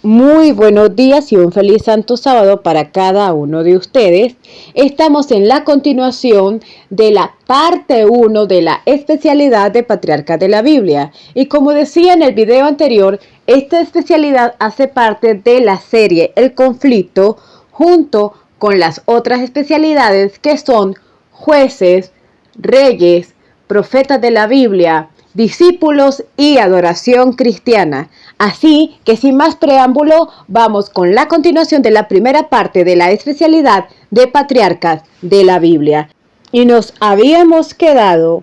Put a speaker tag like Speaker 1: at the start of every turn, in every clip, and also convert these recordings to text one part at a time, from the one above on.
Speaker 1: Muy buenos días y un feliz santo sábado para cada uno de ustedes. Estamos en la continuación de la parte 1 de la especialidad de Patriarcas de la Biblia. Y como decía en el video anterior, esta especialidad hace parte de la serie El Conflicto junto con las otras especialidades que son jueces, reyes, profetas de la Biblia, discípulos y adoración cristiana. Así que sin más preámbulo, vamos con la continuación de la primera parte de la especialidad de Patriarcas de la Biblia. Y nos habíamos quedado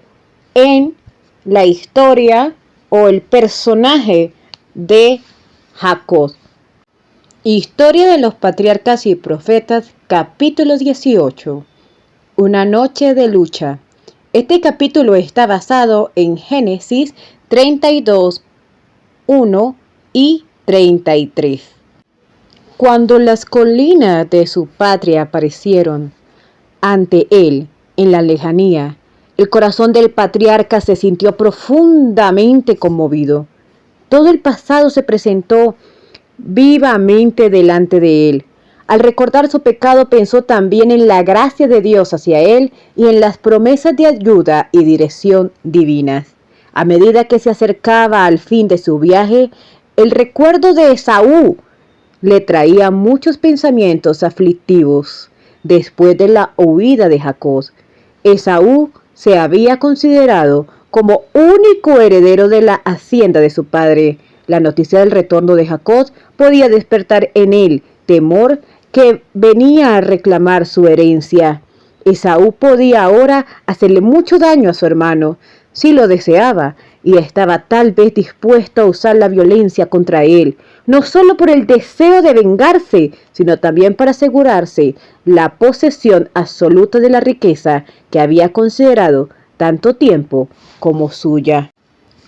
Speaker 1: en la historia o el personaje de Jacob. Historia de los Patriarcas y Profetas, capítulo 18. Una noche de lucha. Este capítulo está basado en Génesis 32, 1 y 33. Cuando las colinas de su patria aparecieron ante él en la lejanía, el corazón del patriarca se sintió profundamente conmovido. Todo el pasado se presentó vivamente delante de él. Al recordar su pecado, pensó también en la gracia de Dios hacia él y en las promesas de ayuda y dirección divinas. A medida que se acercaba al fin de su viaje, el recuerdo de Esaú le traía muchos pensamientos aflictivos. Después de la huida de Jacob, Esaú se había considerado como único heredero de la hacienda de su padre. La noticia del retorno de Jacob podía despertar en él temor que venía a reclamar su herencia. Esaú podía ahora hacerle mucho daño a su hermano, si lo deseaba, y estaba tal vez dispuesto a usar la violencia contra él, no solo por el deseo de vengarse, sino también para asegurarse la posesión absoluta de la riqueza que había considerado tanto tiempo como suya.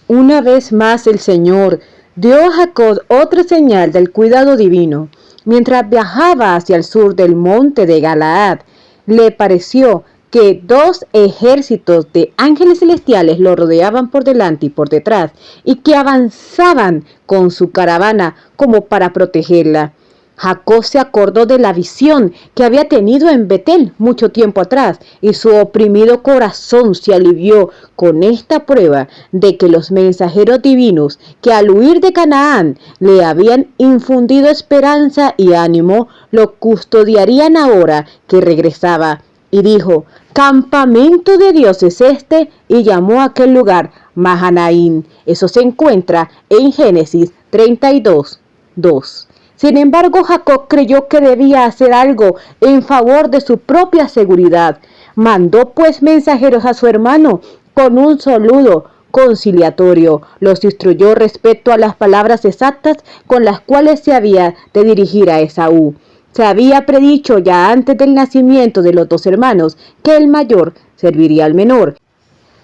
Speaker 1: Una vez más el Señor dio a Jacob otra señal del cuidado divino. Mientras viajaba hacia el sur del monte de Galaad, le pareció que dos ejércitos de ángeles celestiales lo rodeaban por delante y por detrás, y que avanzaban con su caravana como para protegerla. Jacob se acordó de la visión que había tenido en Betel mucho tiempo atrás, y su oprimido corazón se alivió con esta prueba de que los mensajeros divinos que al huir de Canaán le habían infundido esperanza y ánimo, lo custodiarían ahora que regresaba. Y dijo: campamento de Dios es este, y llamó a aquel lugar Mahanaim. Eso se encuentra en Génesis 32, 2. Sin embargo, Jacob creyó que debía hacer algo en favor de su propia seguridad. Mandó pues mensajeros a su hermano con un saludo conciliatorio. Los instruyó respecto a las palabras exactas con las cuales se había de dirigir a Esaú. Se había predicho ya antes del nacimiento de los dos hermanos que el mayor serviría al menor.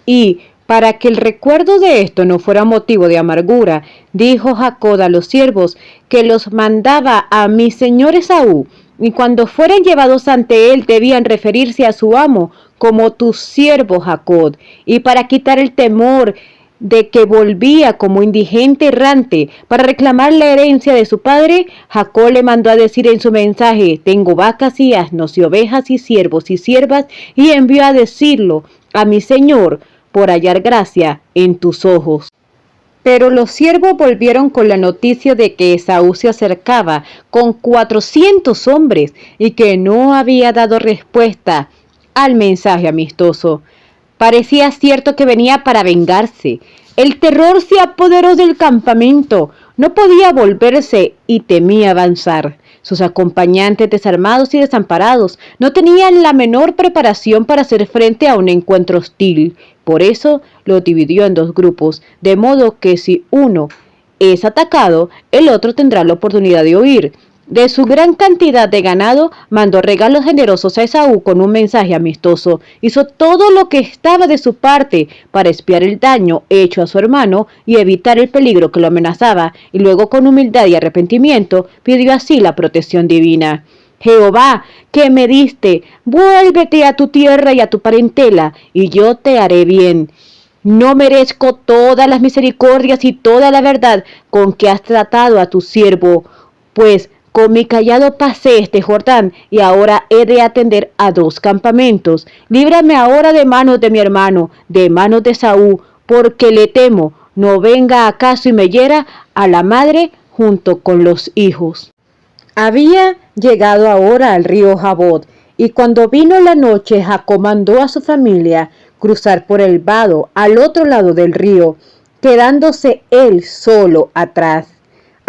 Speaker 1: Y para que el recuerdo de esto no fuera motivo de amargura, dijo Jacob a los siervos que los mandaba a mi señor Esaú, y cuando fueran llevados ante él debían referirse a su amo como tu siervo Jacob, y para quitar el temor de que volvía como indigente errante para reclamar la herencia de su padre, Jacob le mandó a decir en su mensaje: tengo vacas y asnos y ovejas y siervos y siervas, y envió a decirlo a mi señor por hallar gracia en tus ojos. Pero los siervos volvieron con la noticia de que Esaú se acercaba con 400 hombres y que no había dado respuesta al mensaje amistoso. Parecía cierto que venía para vengarse. El terror se apoderó del campamento. No podía volverse y temía avanzar. Sus acompañantes, desarmados y desamparados, no tenían la menor preparación para hacer frente a un encuentro hostil. Por eso los dividió en dos grupos, de modo que si uno es atacado, el otro tendrá la oportunidad de huir. De su gran cantidad de ganado, mandó regalos generosos a Esaú con un mensaje amistoso. Hizo todo lo que estaba de su parte para expiar el daño hecho a su hermano y evitar el peligro que lo amenazaba, y luego con humildad y arrepentimiento pidió así la protección divina. Jehová, que me diste, vuélvete a tu tierra y a tu parentela, y yo te haré bien. No merezco todas las misericordias y toda la verdad con que has tratado a tu siervo. Pues con mi cayado pasé este Jordán, y ahora he de atender a 2 campamentos. Líbrame ahora de manos de mi hermano, de manos de Saúl, porque le temo, no venga acaso y me hiera a la madre junto con los hijos. Había llegado ahora al río Jabot, y cuando vino la noche, Jacob mandó a su familia cruzar por el vado al otro lado del río, quedándose él solo atrás.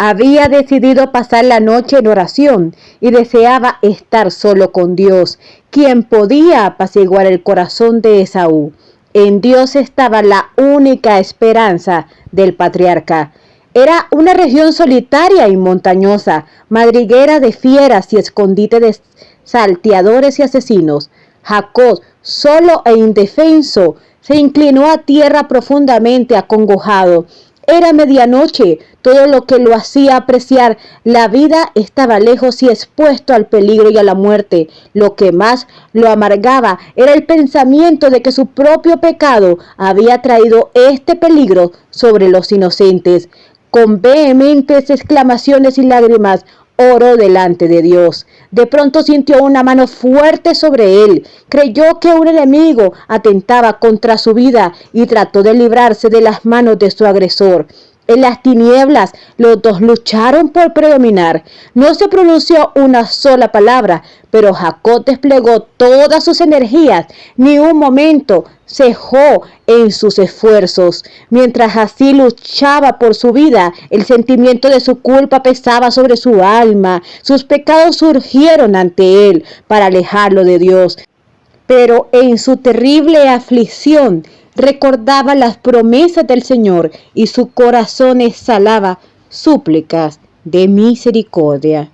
Speaker 1: Había decidido pasar la noche en oración y deseaba estar solo con Dios, quien podía apaciguar el corazón de Esaú. En Dios estaba la única esperanza del patriarca. Era una región solitaria y montañosa, madriguera de fieras y escondite de salteadores y asesinos. Jacob, solo e indefenso, se inclinó a tierra profundamente acongojado. Era medianoche, todo lo que lo hacía apreciar la vida estaba lejos y expuesto al peligro y a la muerte. Lo que más lo amargaba era el pensamiento de que su propio pecado había traído este peligro sobre los inocentes. Con vehementes exclamaciones y lágrimas, oró delante de Dios. De pronto sintió una mano fuerte sobre él. Creyó que un enemigo atentaba contra su vida y trató de librarse de las manos de su agresor. En las tinieblas, los dos lucharon por predominar. No se pronunció una sola palabra, pero Jacob desplegó todas sus energías. Ni un momento cejó en sus esfuerzos. Mientras así luchaba por su vida, el sentimiento de su culpa pesaba sobre su alma. Sus pecados surgieron ante él para alejarlo de Dios. Pero en su terrible aflicción recordaba las promesas del Señor y su corazón exhalaba súplicas de misericordia.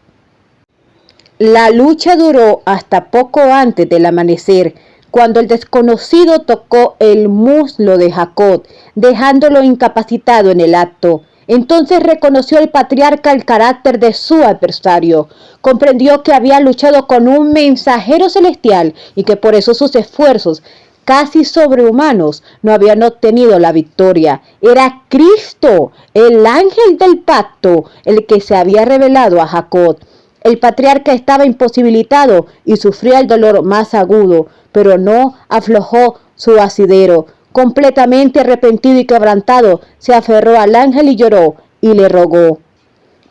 Speaker 1: La lucha duró hasta poco antes del amanecer, cuando el desconocido tocó el muslo de Jacob, dejándolo incapacitado en el acto. Entonces reconoció el patriarca el carácter de su adversario. Comprendió que había luchado con un mensajero celestial y que por eso sus esfuerzos casi sobrehumanos no habían obtenido la victoria. Era Cristo, el ángel del pacto, el que se había revelado a Jacob. El patriarca estaba imposibilitado y sufría el dolor más agudo, pero no aflojó su asidero. Completamente arrepentido y quebrantado, se aferró al ángel y lloró y le rogó.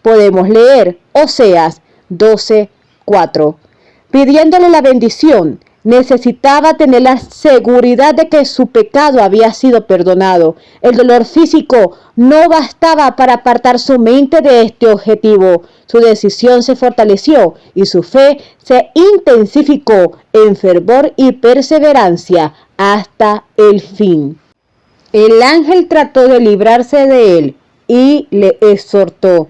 Speaker 1: Podemos leer Oseas 12:4. Pidiéndole la bendición, necesitaba tener la seguridad de que su pecado había sido perdonado. El dolor físico no bastaba para apartar su mente de este objetivo. Su decisión se fortaleció y su fe se intensificó en fervor y perseverancia hasta el fin. El ángel trató de librarse de él y le exhortó: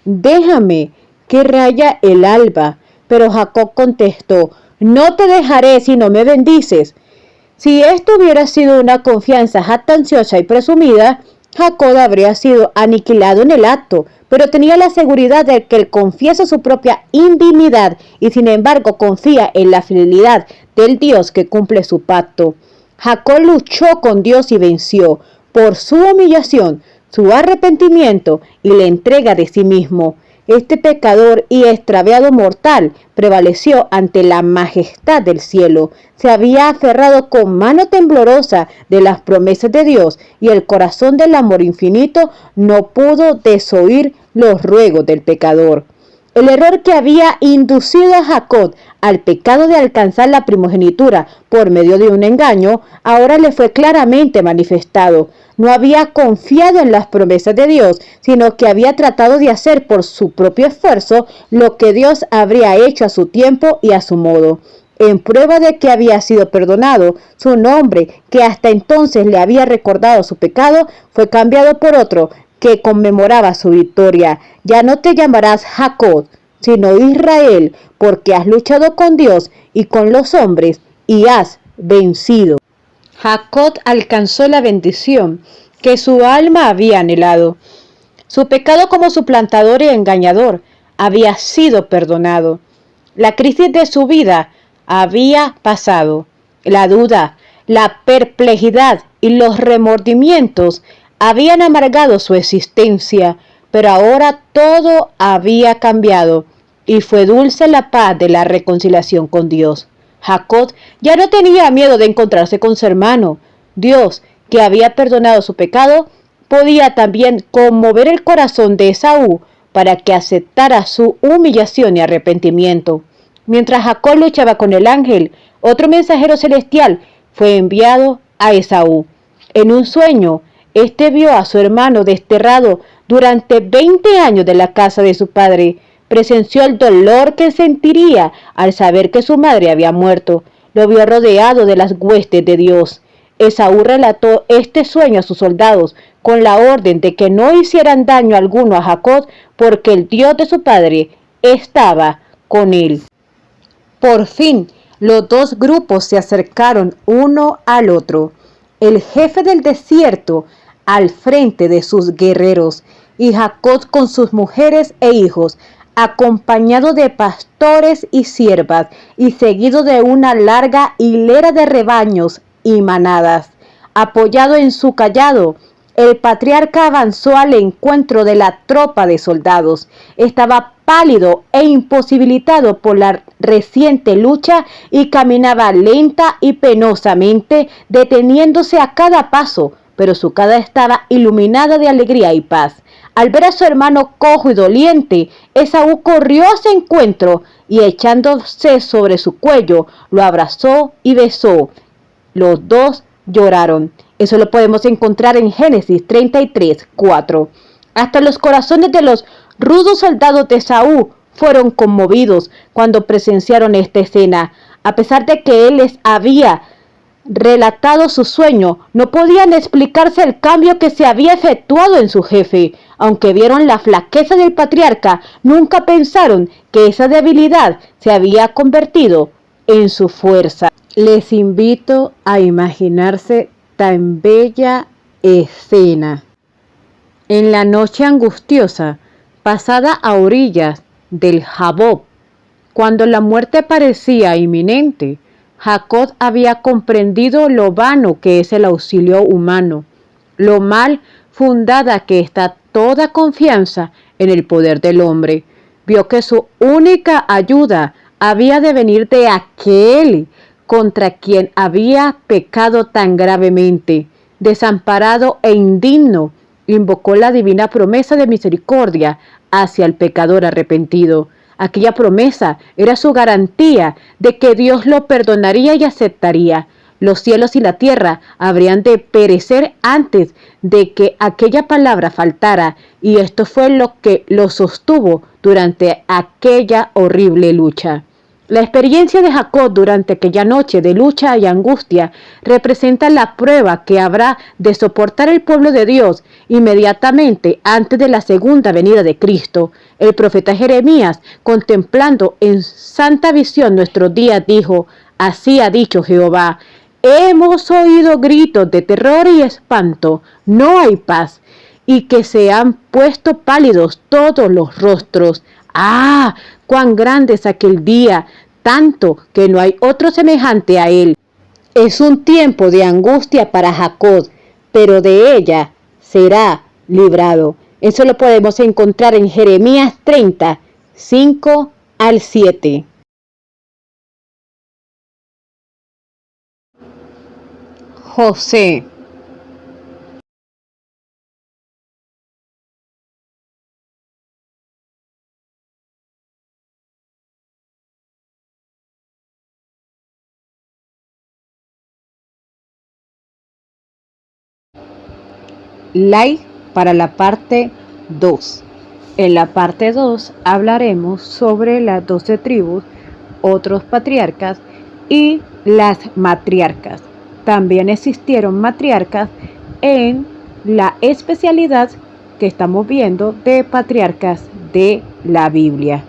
Speaker 1: déjame que raya el alba. Pero Jacob contestó: no te dejaré si no me bendices. Si esto hubiera sido una confianza jactanciosa y presumida, Jacob habría sido aniquilado en el acto, pero tenía la seguridad de que él confiesa su propia indignidad y sin embargo confía en la fidelidad del Dios que cumple su pacto. Jacob luchó con Dios y venció por su humillación, su arrepentimiento y la entrega de sí mismo. Este pecador y extraviado mortal prevaleció ante la majestad del cielo. Se había aferrado con mano temblorosa de las promesas de Dios y el corazón del amor infinito no pudo desoír los ruegos del pecador. El error que había inducido a Jacob al pecado de alcanzar la primogenitura por medio de un engaño, ahora le fue claramente manifestado. No había confiado en las promesas de Dios, sino que había tratado de hacer por su propio esfuerzo lo que Dios habría hecho a su tiempo y a su modo. En prueba de que había sido perdonado, su nombre, que hasta entonces le había recordado su pecado, fue cambiado por otro que conmemoraba su victoria. Ya no te llamarás Jacob, sino Israel, porque has luchado con Dios y con los hombres y has vencido. Jacob alcanzó la bendición que su alma había anhelado. Su pecado como suplantador y engañador había sido perdonado. La crisis de su vida había pasado. La duda, la perplejidad y los remordimientos habían amargado su existencia, pero ahora todo había cambiado y fue dulce la paz de la reconciliación con Dios. Jacob ya no tenía miedo de encontrarse con su hermano. Dios, que había perdonado su pecado, podía también conmover el corazón de Esaú para que aceptara su humillación y arrepentimiento. Mientras Jacob luchaba con el ángel, otro mensajero celestial fue enviado a Esaú. En un sueño, este vio a su hermano desterrado durante 20 años de la casa de su padre. Presenció el dolor que sentiría al saber que su madre había muerto. Lo vio rodeado de las huestes de Dios. Esaú relató este sueño a sus soldados con la orden de que no hicieran daño alguno a Jacob porque el Dios de su padre estaba con él. Por fin, los dos grupos se acercaron uno al otro. El jefe del desierto al frente de sus guerreros y Jacob con sus mujeres e hijos, acompañado de pastores y siervas y seguido de una larga hilera de rebaños y manadas. Apoyado en su cayado, el patriarca avanzó al encuentro de la tropa de soldados. Estaba pálido e imposibilitado por la reciente lucha y caminaba lenta y penosamente, deteniéndose a cada paso, pero su cara estaba iluminada de alegría y paz. Al ver a su hermano cojo y doliente, Esaú corrió a su encuentro y echándose sobre su cuello, lo abrazó y besó. Los dos lloraron. Eso lo podemos encontrar en Génesis 33:4. Hasta los corazones de los rudos soldados de Esaú fueron conmovidos cuando presenciaron esta escena. A pesar de que él les había relatado su sueño, no podían explicarse el cambio que se había efectuado en su jefe. Aunque vieron la flaqueza del patriarca, nunca pensaron que esa debilidad se había convertido en su fuerza. Les invito a imaginarse tan bella escena. En la noche angustiosa, pasada a orillas del Jaboc, cuando la muerte parecía inminente, Jacob había comprendido lo vano que es el auxilio humano, lo mal fundada que está toda confianza en el poder del hombre. Vio que su única ayuda había de venir de aquel contra quien había pecado tan gravemente. Desamparado e indigno, invocó la divina promesa de misericordia hacia el pecador arrepentido. Aquella promesa era su garantía de que Dios lo perdonaría y aceptaría. Los cielos y la tierra habrían de perecer antes de que aquella palabra faltara, y esto fue lo que lo sostuvo durante aquella horrible lucha. La experiencia de Jacob durante aquella noche de lucha y angustia representa la prueba que habrá de soportar el pueblo de Dios inmediatamente antes de la segunda venida de Cristo. El profeta Jeremías, contemplando en santa visión nuestros días, dijo: así ha dicho Jehová, hemos oído gritos de terror y espanto, no hay paz, y que se han puesto pálidos todos los rostros. ¡Ah! ¡Cuán grande es aquel día! Tanto que no hay otro semejante a él. Es un tiempo de angustia para Jacob, pero de ella será librado. Eso lo podemos encontrar en Jeremías 30, 5 al 7. José. Like para la parte 2. En la parte 2 hablaremos sobre las 12 tribus, otros patriarcas y las matriarcas. También existieron matriarcas en la especialidad que estamos viendo de patriarcas de la Biblia.